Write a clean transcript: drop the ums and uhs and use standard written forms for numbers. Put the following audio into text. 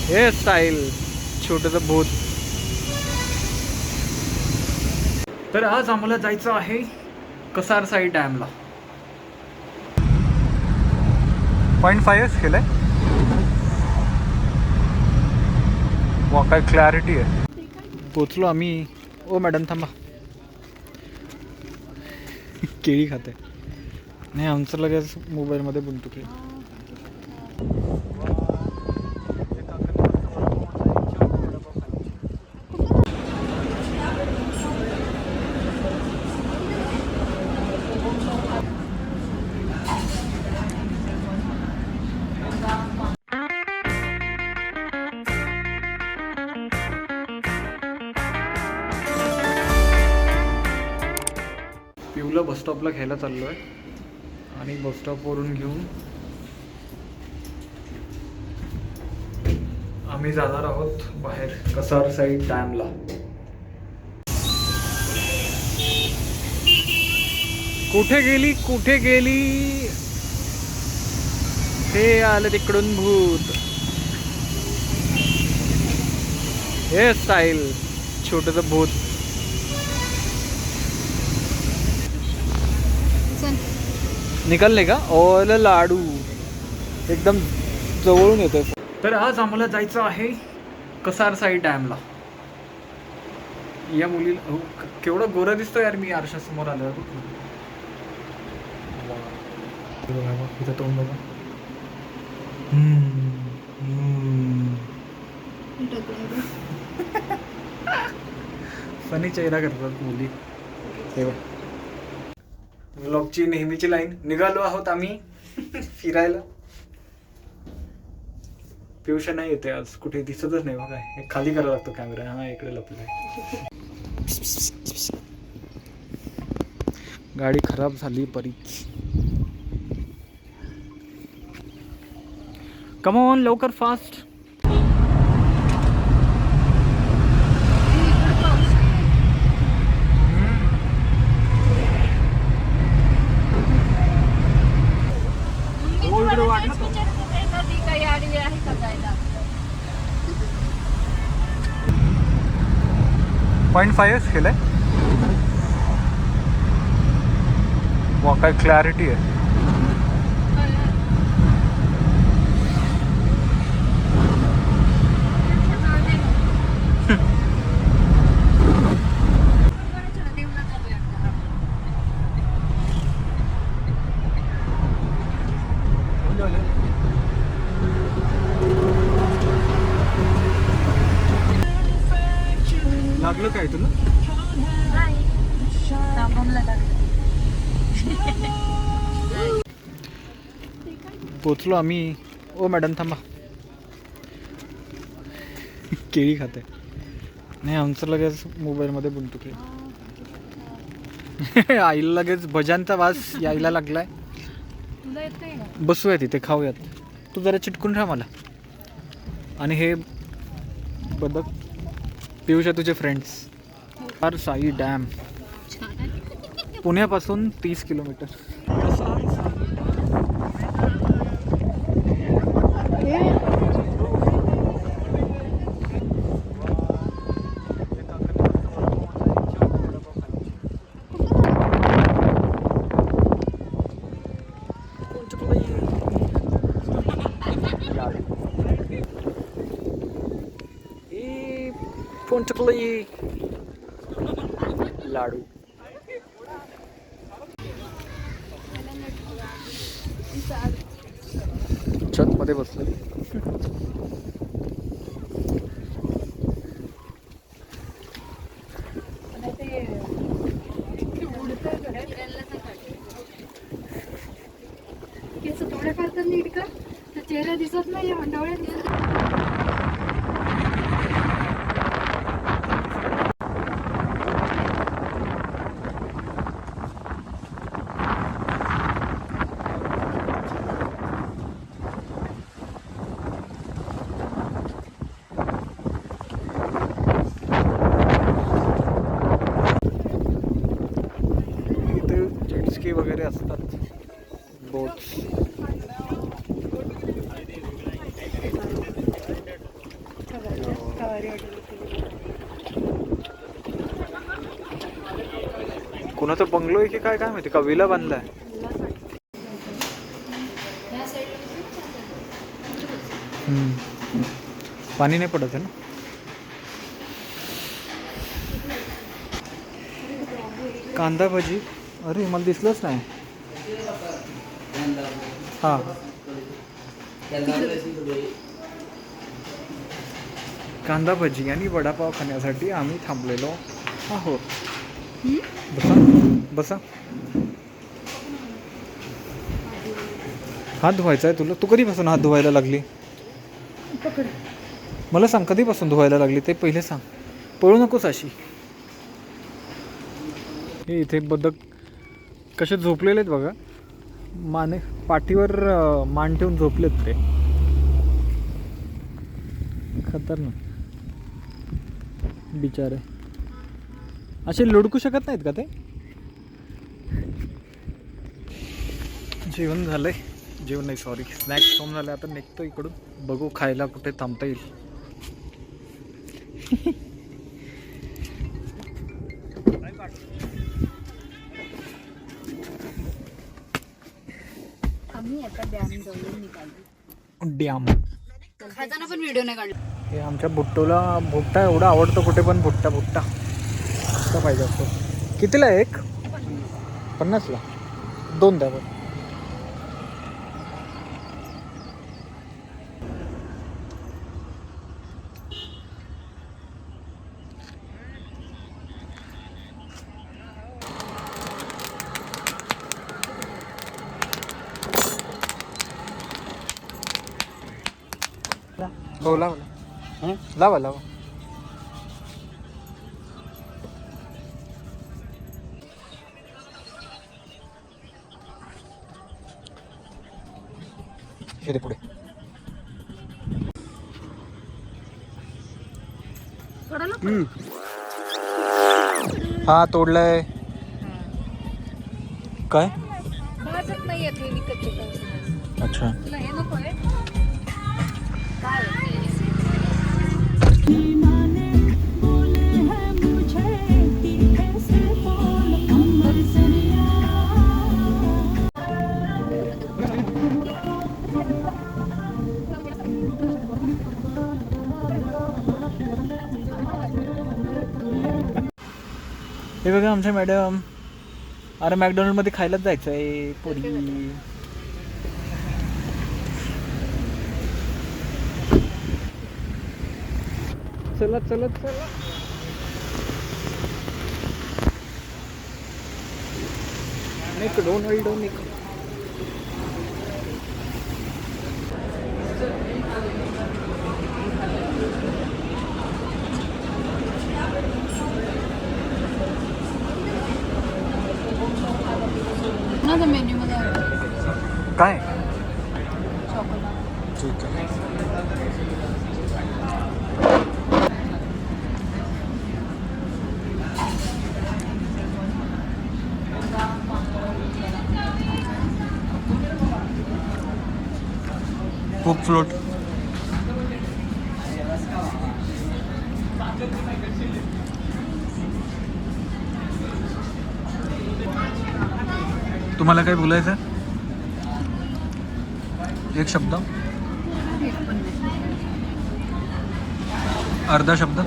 हे स्टाईल छोटंसं भूत. तर आज आम्हाला जायचं आहे कसारसाई डॅमला. 0.5 केलंय. वा काय क्लॅरिटी आहे. पोचलो आम्ही. ओ मॅडम थांबा. केळी खाते नाही, आमचं लगेच मोबाईलमध्ये बनतो की. पिऊला बसस्टॉपला घ्यायला चाललो आहे आणि बसस्टॉपवरून घेऊन आम्ही जाणार आहोत बाहेर कसारसाई डॅमला. कुठे गेली हे आलं तिकडून भूत. हे स्टाईल छोटंसं भूत. निकलले का ओल लाडू एकदम जवळून येतोय. तर आज आम्हाला जायचं आहे कसारसाई डॅमला. या मुलीला केवढं गोरं दिसतो यार मी आरशासमोर आलं. इथं तोंड बघा. फनी चेहरा करतात मुली. व्लॉगची नेहमीची लाईन. निघालो आहोत आम्ही फिरायला. पियुष नाही येते आज, कुठे दिसतच नाही बघा. हे खाली करायला लागतो कॅमेरा. हा इकडे लपलाय. गाडी खराब झाली बरीच. कम ऑन लवकर फास्ट. पॉइंट 0.5 केलंय. वा काय क्लॅरिटी आहे. लागलं काय तुला? पोचलो आम्ही. ओ मॅडम थांबा. केळी खाते नाही, आमचं लगेच मोबाईलमध्ये बनतो की. आईला लगेच भज्यांचा वास यायला लागलाय. बसूया तिथे खाऊयात. तू जरा चिटकून राहा मला. आणि हे बदक पियुष तुझे फ्रेंड्स. कसारसाई डॅम पुण्यापासून 30 किलोमीटर. पोंचकली लाडू. छत मध्ये बसले. थोडे करतात नीट का चेहरा दिसत नाही. डोळे दिसत. भारी वाटत होती. कुणाचा बंगलो आहे की काय काय माहिती का विला बांधलाय. या साईडला पाणी नाही पडत आहे ना. कांदा भजी अरे मला दिसलंच नाही. हां कांदा भजी आणि वडापाव खाण्यासाठी आम्ही थांबलेलो आहोत. बसा बसा. हात धुवायचा आहे तुला. तू कधीपासून हात धुवायला लागली. पकड. मला सांग कधीपासून धुवायला लागली ते पहिले सांग. पळू नकोस अशी. हे इथे बदक कसे झोपलेले आहेत बघा. माने पाठीवर मान ठेवून झोपलेत ते. खतरनाक बिचारे. असे लुडकू शकत नाहीत का ते. जेवण झालंय. जेवण नाही सॉरी स्नॅक्स खाऊन झालं. आता निघतो इकडून. बघू खायला कुठे थांबता येईल. आम्ही आता डॅम जवळून निघालो. डॅम. खाताना पण व्हिडिओ नाही काढला. हे आमच्या भुट्टोला भुट्टा एवढा आवडतो कुठे पण. भुट्टा भुट्टा असं पाहिजे असतो. कितीला आहे एक. 50ला 2 द्या बरं. हो लावा लावा लावा. हे दे पुढे. हा तोडलाय. काय भाजत नाही येत हे विकतचे काय. अच्छा तुला हे नको आहे काय. हे बघा आमच्या मॅडम. अरे मॅकडोनल्डमध्ये खायलाच जायचं आहे पोरी. चला चला चला. डोनाल्ड. ना मेन्यू मध्ये काय चॉकलेट. ठीक आहे. कोक फ्लोट. तुम्हाला काय बोलायचं. एक शब्द. अर्धा शब्द.